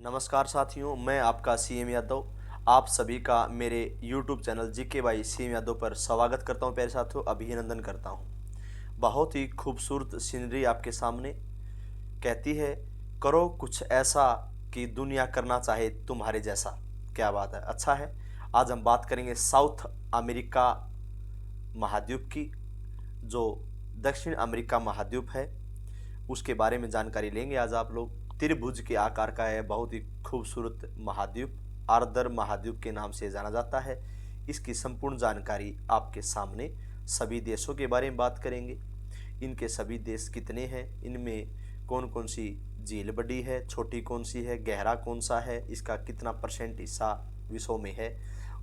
नमस्कार साथियों, मैं आपका सीएम यादव आप सभी का मेरे YouTube channel GK by CM Yadav पर स्वागत करता हूं। प्यारे साथियों, अभिनंदन करता हूं। बहुत ही खूबसूरत सीनरी आपके सामने कहती है, करो कुछ ऐसा कि दुनिया करना चाहे तुम्हारे जैसा। क्या बात है, अच्छा है। आज हम बात करेंगे साउथ अमेरिका महाद्वीप की, जो दक्षिण अमेरिका महाद्वीप है उसके बारे में जानकारी लेंगे। आज आप लोग त्रिभुज के आकार का है, बहुत ही खूबसूरत महाद्वीप, आर्द्र महाद्वीप के नाम से जाना जाता है। इसकी संपूर्ण जानकारी आपके सामने, सभी देशों के बारे में बात करेंगे। इनके सभी देश कितने हैं, इनमें कौन कौन सी झील बड़ी है, छोटी कौन सी है, गहरा कौन सा है, इसका कितना % हिस्सा विश्व में है,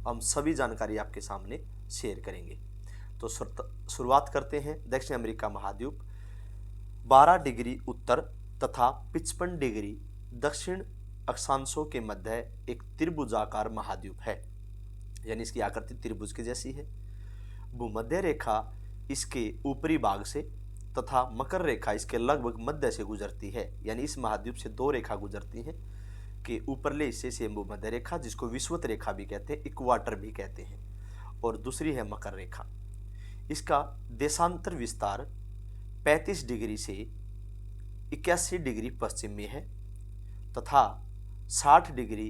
हम सभी जानकारी आपके सामने शेयर करेंगे। तो शुरुआत करते हैं। दक्षिण अमेरिका महाद्वीप 12 डिग्री उत्तर तथा 55 डिग्री दक्षिण अक्षांशों के मध्य एक त्रिभुजाकार महाद्वीप है, यानी इसकी आकृति त्रिभुज की जैसी है। भूमध्य रेखा इसके ऊपरी भाग से तथा मकर रेखा इसके लगभग मध्य से गुजरती है, यानी इस महाद्वीप से दो रेखा गुजरती हैं कि ऊपरले हिस्से से भूमध्य रेखा, जिसको विषुवत रेखा भी कहते हैं, इक्वाटर भी कहते हैं, और दूसरी है मकर रेखा। इसका देशांतर विस्तार 35 डिग्री से 81 डिग्री पश्चिम में है तथा 60 डिग्री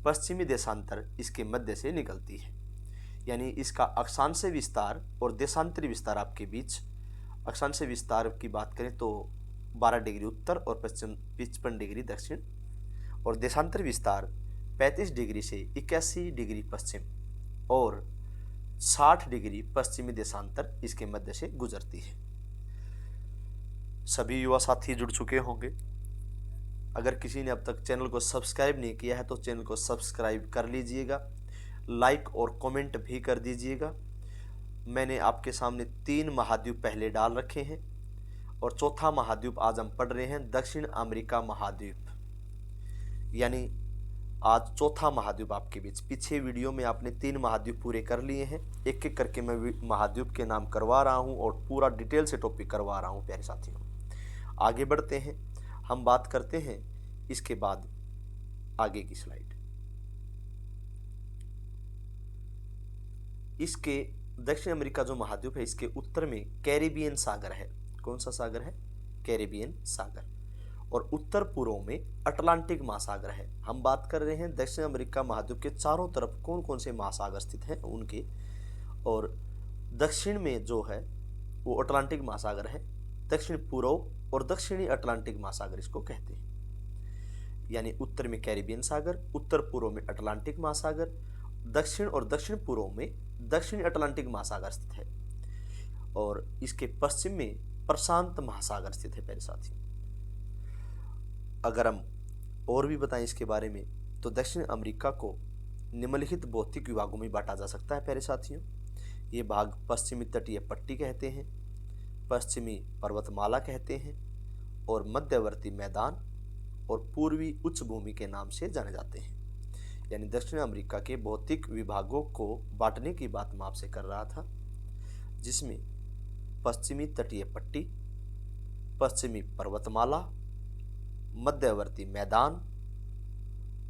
पश्चिमी देशांतर इसके मध्य से निकलती है। यानी इसका अक्षांश विस्तार और देशांतरी विस्तार आपके बीच, अक्षांश विस्तार की बात करें तो 12 डिग्री उत्तर और 55 डिग्री दक्षिण, और देशांतर विस्तार 35 डिग्री से 81 डिग्री पश्चिम और 60 डिग्री पश्चिमी देशांतर इसके मध्य से गुजरती है। सभी युवा साथी जुड़ चुके होंगे। अगर किसी ने अब तक चैनल को सब्सक्राइब नहीं किया है तो चैनल को सब्सक्राइब कर लीजिएगा, लाइक और कमेंट भी कर दीजिएगा। मैंने आपके सामने 3 महाद्वीप पहले डाल रखे हैं और चौथा महाद्वीप आज हम पढ़ रहे हैं, दक्षिण अमेरिका महाद्वीप, यानी आज चौथा महाद्वीप आपके बीच। पीछे वीडियो में आपने 3 महाद्वीप पूरे कर लिए हैं, एक एक करके मैं महाद्वीप के नाम करवा रहा हूं और पूरा डिटेल से टॉपिक करवा रहा हूं। प्यारे साथियों, आगे बढ़ते हैं, हम बात करते हैं इसके बाद आगे की स्लाइड। इसके दक्षिण अमेरिका जो महाद्वीप है, इसके उत्तर में कैरिबियन सागर है। कौन सा सागर है? कैरिबियन सागर। और उत्तर पूर्व में अटलांटिक महासागर है। हम बात कर रहे हैं दक्षिण अमेरिका महाद्वीप के चारों तरफ कौन कौन से महासागर स्थित हैं उनके, और दक्षिण में जो है वो अटलांटिक महासागर है। दक्षिण पूर्व और दक्षिणी अटलांटिक महासागर इसको कहते हैं। यानी उत्तर में कैरिबियन सागर, उत्तर पूर्व में अटलांटिक महासागर, दक्षिण और दक्षिण पूर्व में दक्षिणी अटलांटिक महासागर स्थित है, और इसके पश्चिम में प्रशांत महासागर स्थित है। प्यारे साथियों, अगर हम और भी बताएं इसके बारे में तो दक्षिण अमेरिका को निम्नलिखित भौतिक विभागों में बांटा जा सकता है। प्यारे साथियों, ये भाग पश्चिमी तटीय पट्टी कहते हैं, पश्चिमी पर्वतमाला कहते हैं, और मध्यवर्ती मैदान और पूर्वी उच्च भूमि के नाम से जाने जाते हैं। यानी दक्षिण अमेरिका के भौतिक विभागों को बांटने की बात मैं आपसे कर रहा था, जिसमें पश्चिमी तटीय पट्टी, पश्चिमी पर्वतमाला, मध्यवर्ती मैदान,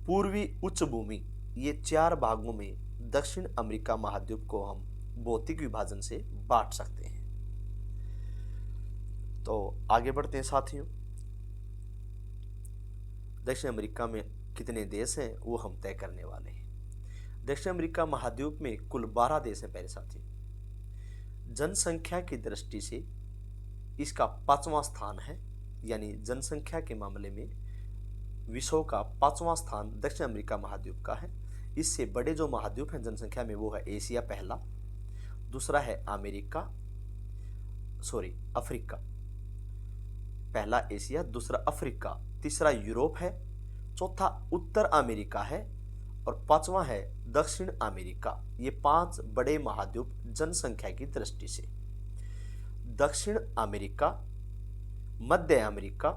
पूर्वी उच्च भूमि, ये 4 भागों में दक्षिण अमेरिका महाद्वीप को हम भौतिक विभाजन से बांट सकते हैं। तो आगे बढ़ते हैं साथियों। दक्षिण अमेरिका में कितने देश हैं वो हम तय करने वाले हैं। दक्षिण अमेरिका महाद्वीप में कुल 12 देश हैं। प्यारे साथियों, जनसंख्या की दृष्टि से इसका 5वां स्थान है, यानी जनसंख्या के मामले में विश्व का 5वां स्थान दक्षिण अमेरिका महाद्वीप का है। इससे बड़े जो महाद्वीप हैं जनसंख्या में वो है एशिया पहला, दूसरा है अफ्रीका, पहला एशिया, दूसरा अफ्रीका, तीसरा यूरोप है, चौथा उत्तर अमेरिका है और 5वां है दक्षिण अमेरिका। ये 5 बड़े महाद्वीप जनसंख्या की दृष्टि से। दक्षिण अमेरिका, मध्य अमेरिका,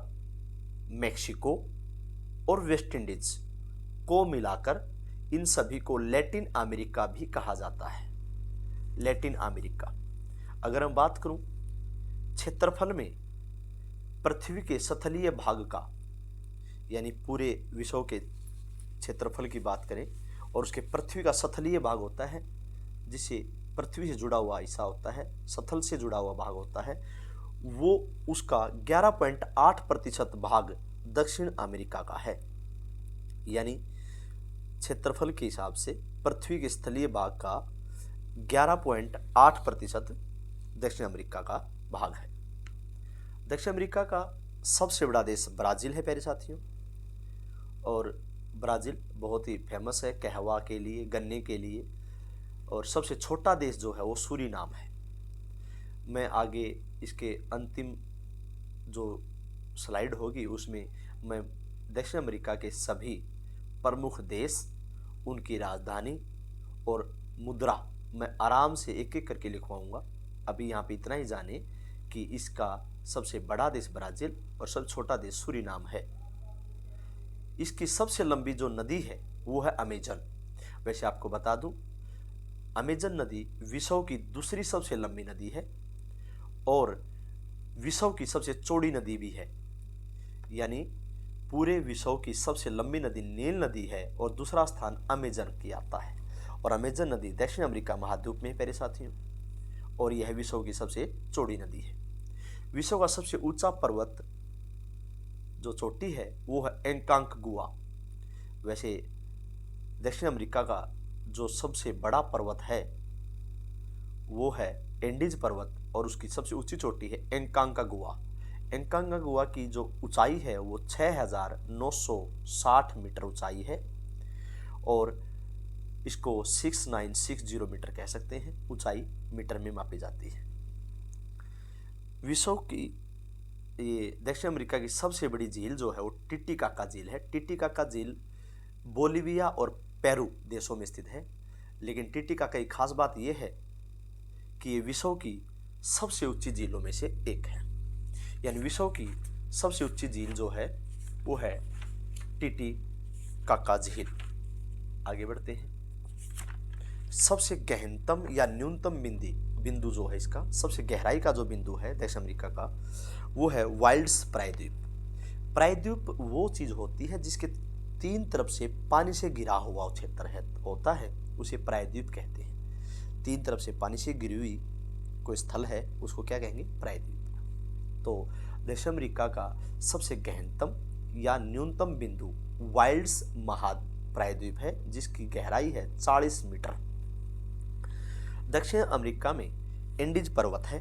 मेक्सिको और वेस्ट इंडीज को मिलाकर इन सभी को लैटिन अमेरिका भी कहा जाता है। लैटिन अमेरिका, अगर हम बात करूं क्षेत्रफल में पृथ्वी के सतलीय भाग का, यानी पूरे विश्व के क्षेत्रफल की बात करें और उसके पृथ्वी का सतलीय भाग होता है, जिसे पृथ्वी से जुड़ा हुआ हिस्सा होता है, सतल से जुड़ा हुआ भाग होता है, वो उसका 11.8% भाग दक्षिण अमेरिका का है। यानी क्षेत्रफल के हिसाब से पृथ्वी के स्थलीय भाग का 11.8% दक्षिण अमेरिका का भाग है। दक्षिण अमेरिका का सबसे बड़ा देश ब्राज़ील है प्यारे साथियों, और ब्राज़ील बहुत ही फेमस है कहवा के लिए, गन्ने के लिए। और सबसे छोटा देश जो है वो सूरीनाम है। मैं आगे इसके अंतिम जो स्लाइड होगी उसमें मैं दक्षिण अमेरिका के सभी प्रमुख देश, उनकी राजधानी और मुद्रा मैं आराम से एक एक करके लिखवाऊंगा। अभी यहाँ पे इतना ही जाने कि इसका सबसे बड़ा देश ब्राज़ील और सबसे छोटा देश सूरीनाम है। इसकी सबसे लंबी जो नदी है वो है अमेजन। वैसे आपको बता दूं, अमेजन नदी विश्व की दूसरी सबसे लंबी नदी है और विश्व की सबसे चौड़ी नदी भी है। यानी पूरे विश्व की सबसे लंबी नदी नील नदी है और दूसरा स्थान अमेजन की आता है। और अमेजन नदी दक्षिण अमेरिका महाद्वीप में है प्यारे साथियों, और यह विश्व की सबसे चौड़ी नदी है। विश्व का सबसे ऊंचा पर्वत जो चोटी है वो है एंकांकगुआ। वैसे दक्षिण अमेरिका का जो सबसे बड़ा पर्वत है वो है एंडीज पर्वत, और उसकी सबसे ऊंची चोटी है एंकांकागुआ। एंकांकागुआ की जो ऊंचाई है वो 6,960 मीटर ऊंचाई है, और इसको 6960 मीटर कह सकते हैं। ऊंचाई मीटर में मापी जाती है। विश्व की ये दक्षिण अमेरिका की सबसे बड़ी झील जो है वो टिटिकाका झील है। टिटिकाका झील बोलिविया और पेरू देशों में स्थित है। लेकिन टिटिकाका की खास बात यह है कि ये विश्व की सबसे ऊंची झीलों में से एक है। यानी विश्व की सबसे ऊंची झील जो है वो है टिटिकाका झील। आगे बढ़ते हैं। सबसे गहनतम या न्यूनतम बिंदु जो है, इसका सबसे गहराई का जो बिंदु है दक्षिण अमेरिका का, वो है वाइल्ड्स प्रायद्वीप। प्रायद्वीप वो चीज होती है जिसके तीन तरफ से पानी से घिरा हुआ क्षेत्र होता है, उसे प्रायद्वीप कहते हैं। तीन तरफ से पानी से घिरी हुई कोई स्थल है उसको क्या कहेंगे? प्रायद्वीप। तो दक्षिण अमेरिका का सबसे गहनतम या न्यूनतम बिंदु वाइल्ड्स प्रायद्वीप है, जिसकी गहराई है 40 मीटर। दक्षिण अमेरिका में एंडीज पर्वत है,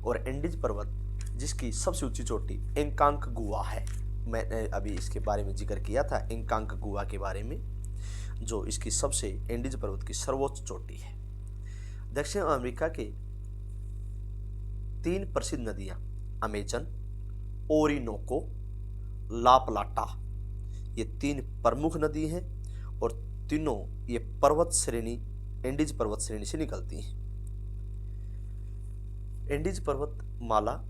और एंडीज पर्वत जिसकी सबसे ऊंची चोटी एंकांकगुआ है। मैंने अभी इसके बारे में जिक्र किया था, एंकांकगुआ के बारे में, जो इसकी सबसे एंडीज पर्वत की सर्वोच्च चोटी है। दक्षिण अमेरिका के तीन प्रसिद्ध नदियां अमेजन, ओरिनोको, ला प्लाटा, ये तीन प्रमुख नदी हैं, और तीनों ये पर्वत श्रेणी एंडीज पर्वत श्रेणी से निकलती हैं। एंडीज पर्वत माला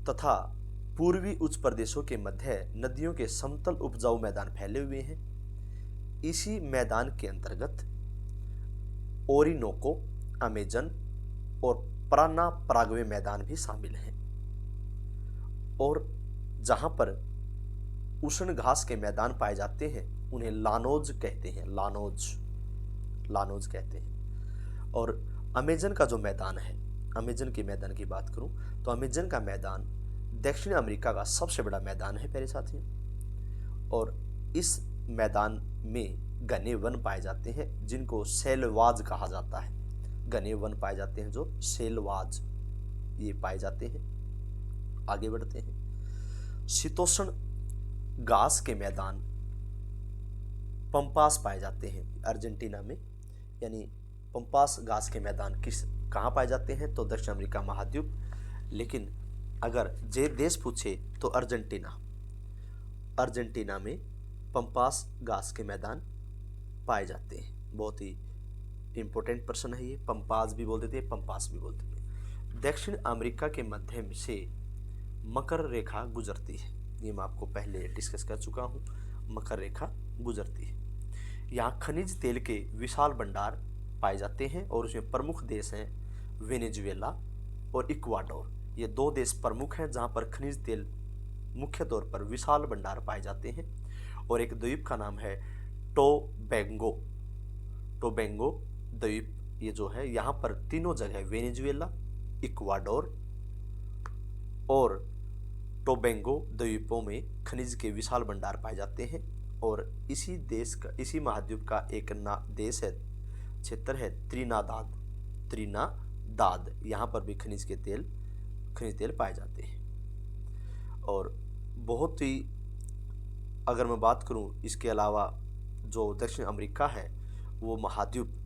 तथा पूर्वी उच्च प्रदेशों के मध्य नदियों के समतल उपजाऊ मैदान फैले हुए हैं। इसी मैदान के अंतर्गत ओरिनोको, अमेजन और पराना पराग्वे मैदान भी शामिल हैं। और जहां पर उष्ण घास के मैदान पाए जाते हैं उन्हें लानोज कहते हैं। लानोज कहते हैं। और अमेजन का जो मैदान है, अमेजन के मैदान की बात करूं तो अमेजन का मैदान दक्षिण अमेरिका का सबसे बड़ा मैदान है प्यारे साथियों। और इस मैदान में घने वन पाए जाते हैं जिनको सेलवाज कहा जाता है। घने वन पाए जाते हैं जो सेलवाज ये पाए जाते हैं। आगे बढ़ते हैं। शीतोष्ण घास के मैदान पंपास पाए जाते हैं अर्जेंटीना में। यानी पंपास घास के मैदान कहाँ पाए जाते हैं? तो दक्षिण अमेरिका महाद्वीप। लेकिन अगर जे देश पूछे तो अर्जेंटीना में पंपास घास के मैदान पाए जाते हैं। बहुत ही इंपॉर्टेंट प्रश्न है ये। पंपास भी बोल देते हैं, पंपास भी बोल देते हैं। दक्षिण अमेरिका के मध्य से मकर रेखा गुजरती है। ये मैं आपको पहले डिस्कस कर चुका हूँ। मकर रेखा गुजरती है। यहाँ खनिज तेल के विशाल भंडार पाए जाते हैं, और उसमें प्रमुख देश हैं वेनेजुएला और इक्वाडोर। ये दो देश प्रमुख हैं जहाँ पर खनिज तेल मुख्य तौर पर विशाल भंडार पाए जाते हैं। और एक द्वीप का नाम है टोबैंगो। टोबैंगो द्वीप ये जो है, यहाँ पर तीनों जगह वेनेजुएला, इक्वाडोर और टोबैंगो द्वीपों में खनिज के विशाल भंडार पाए जाते हैं। और इसी देश का, इसी महाद्वीप का एक देश है, क्षेत्र है त्रिनादाद। त्रिनादाद, यहाँ पर भी खनिज तेल पाए जाते हैं। और बहुत ही, अगर मैं बात करूं, इसके अलावा जो दक्षिण अमेरिका है वो महाद्वीप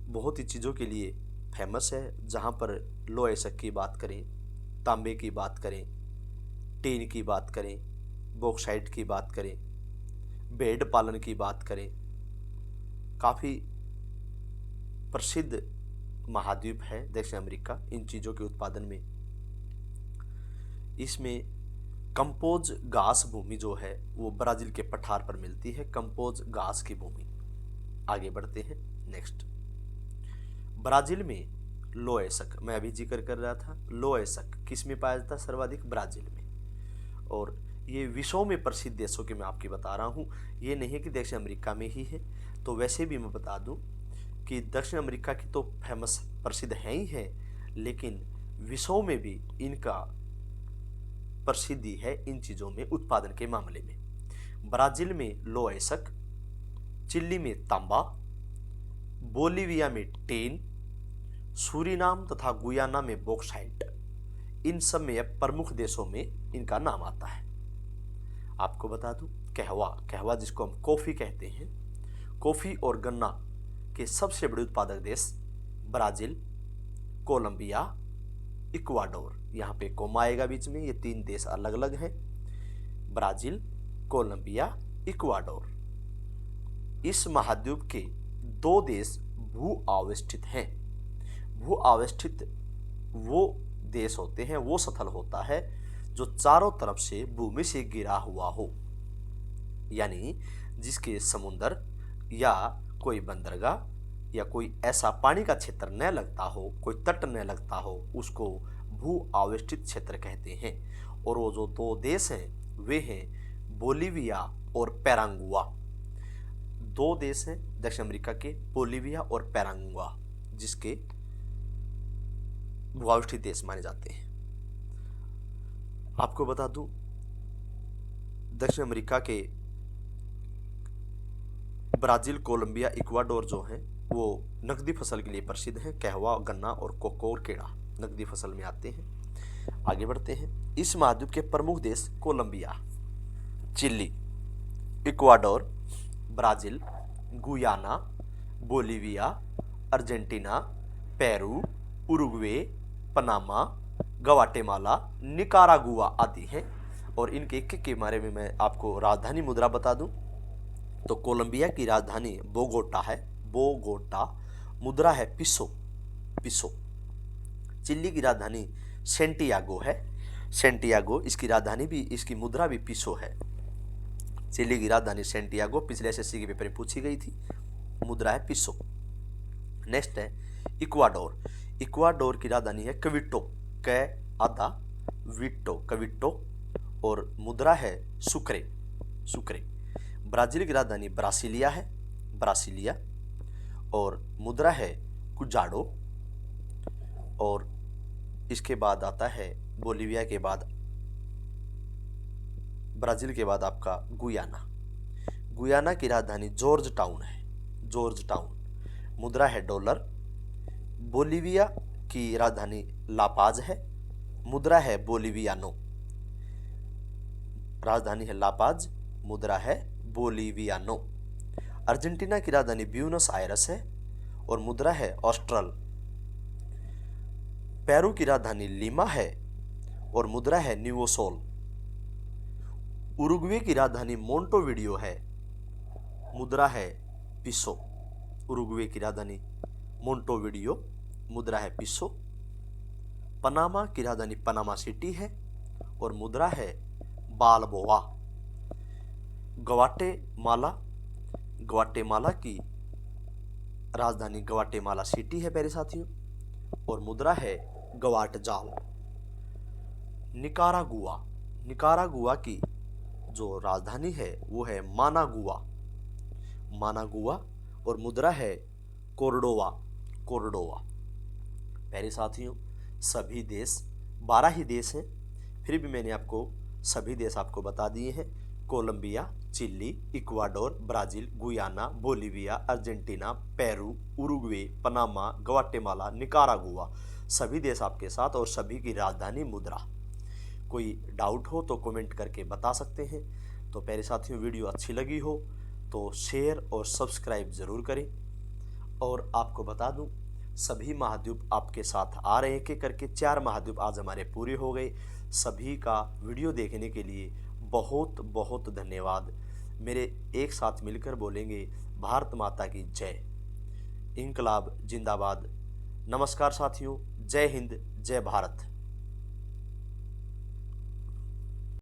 बहुत ही चीज़ों के लिए फेमस है, जहाँ पर लोह अयस्क की बात करें, तांबे की बात करें, टीन की बात करें, बॉक्साइट की बात करें, भेड़ पालन की बात करें, काफ़ी प्रसिद्ध महाद्वीप है दक्षिण अमेरिका इन चीज़ों के उत्पादन में। इसमें कंपोज घास भूमि जो है वो ब्राज़ील के पठार पर मिलती है, कंपोज घास की भूमि। आगे बढ़ते हैं नेक्स्ट। ब्राज़ील में लोह अयस्क, मैं अभी जिक्र कर रहा था, लोह अयस्क किस में पाया जाता है सर्वाधिक? ब्राज़ील में। और ये विश्व में प्रसिद्ध देशों के मैं आपकी बता रहा हूँ, ये नहीं है कि दक्षिण अमेरिका में ही है। तो वैसे भी मैं बता दूँ कि दक्षिण अमेरिका की तो फेमस प्रसिद्ध है ही है, लेकिन विश्व में भी इनका प्रसिद्धि है इन चीज़ों में उत्पादन के मामले में। ब्राज़ील में लोह अयस्क, चिली में तांबा, बोलिविया में टेन, सूरीनाम तथा गुयाना में बॉक्साइट, इन सब में प्रमुख देशों में इनका नाम आता है। आपको बता दूं, कहवा जिसको हम कॉफ़ी कहते हैं, कॉफ़ी और गन्ना के सबसे बड़े उत्पादक देश ब्राज़ील, कोलंबिया, इक्वाडोर। यहाँ पे कोमा आएगा बीच में, ये तीन देश अलग अलग हैं, ब्राज़ील, कोलंबिया, इक्वाडोर। इस महाद्वीप के दो देश भू आवेष्टित हैं। भू आवेष्टित वो देश होते हैं, वो स्थल होता है जो चारों तरफ से भूमि से घिरा हुआ हो, यानी जिसके समुद्र या कोई बंदरगाह या कोई ऐसा पानी का क्षेत्र न लगता हो, कोई तट न लगता हो, उसको भू आवेष्टित क्षेत्र कहते हैं। और वो जो दो देश हैं वे हैं बोलिविया और पैरागुआ। दो देश हैं दक्षिण अमेरिका के, बोलिविया और पैरागुआ, जिसके भू आवेष्टित देश माने जाते हैं। आपको बता दूं, दक्षिण अमेरिका के ब्राज़ील, कोलंबिया, इक्वाडोर जो हैं वो नकदी फसल के लिए प्रसिद्ध हैं। कहवा, गन्ना और कोको और केड़ा नकदी फसल में आते हैं। आगे बढ़ते हैं। इस महाद्वीप के प्रमुख देश Colombia, Chile, Ecuador, Brazil, Guyana, Bolivia, Argentina, Peru, Uruguay, Panama, Guatemala, Nicaragua आदि हैं। और इनके एक के बारे में मैं आपको राजधानी मुद्रा बता दूं, तो कोलंबिया की राजधानी बोगोटा है, बोगोटा। मुद्रा है पिसो, पिसो। चिली की राजधानी सेंटियागो है, सेंटियागो। इसकी राजधानी भी, इसकी मुद्रा भी पिसो है। चिली की राजधानी सेंटियागो, पिछले एसएससी के पेपर में पूछी गई थी, मुद्रा है पिसो। नेक्स्ट है इक्वाडोर। इक्वाडोर की राजधानी है क्विटो, कै आधा विटो, क्विटो। और मुद्रा है सुक्रे, सुक्रे। ब्राज़ील की राजधानी ब्रासिलिया है, ब्रासिलिया। और मुद्रा है कुजाडो। और इसके बाद आता है बोलिविया के बाद, ब्राज़ील के बाद आपका गुयाना। गुयाना की राजधानी जॉर्ज टाउन है, जॉर्ज टाउन। मुद्रा है डॉलर। बोलिविया की राजधानी लापाज है, मुद्रा है बोलिवियानो। राजधानी है लापाज, मुद्रा है बोलिवियानो। अर्जेंटीना की राजधानी ब्यूनस आयरस है और मुद्रा है ऑस्ट्रल। पेरू की राजधानी लीमा है और मुद्रा है न्यूवोसोल। उरुग्वे की राजधानी मोंटोविडियो है, मुद्रा है पिसो। उरुग्वे की राजधानी मोंटोविडियो, मुद्रा है पिसो। पनामा की राजधानी पनामा सिटी है और मुद्रा है बालबोआ। ग्वाटेमाला, ग्वाटेमाला की राजधानी ग्वाटेमाला सिटी है प्यारे साथियों, और मुद्रा है ग्वाटजाल। निकारागुआ, निकारागुआ की जो राजधानी है वो है मानागुआ, मानागुआ, और मुद्रा है कोर्डोवा, कोर्डोवा। प्यारे साथियों, सभी देश 12 ही देश हैं, फिर भी मैंने आपको सभी देश आपको बता दिए हैं। Colombia, Chile, Ecuador, Brazil, Guyana, Bolivia, Argentina, Peru, Uruguay, Panama, Guatemala, Nicaragua, सभी देश आपके साथ और सभी की राजधानी मुद्रा। कोई डाउट हो तो कमेंट करके बता सकते हैं। तो प्यारे साथियों, वीडियो अच्छी लगी हो तो शेयर और सब्सक्राइब ज़रूर करें। और आपको बता दूं, सभी महाद्वीप आपके साथ आ रहे हैं, एक एक करके 4 महाद्वीप आज हमारे पूरे हो गए। सभी का वीडियो देखने के लिए बहुत बहुत धन्यवाद। मेरे एक साथ मिलकर बोलेंगे भारत माता की जय, इंकलाब जिंदाबाद। नमस्कार साथियों, जय हिंद, जय भारत।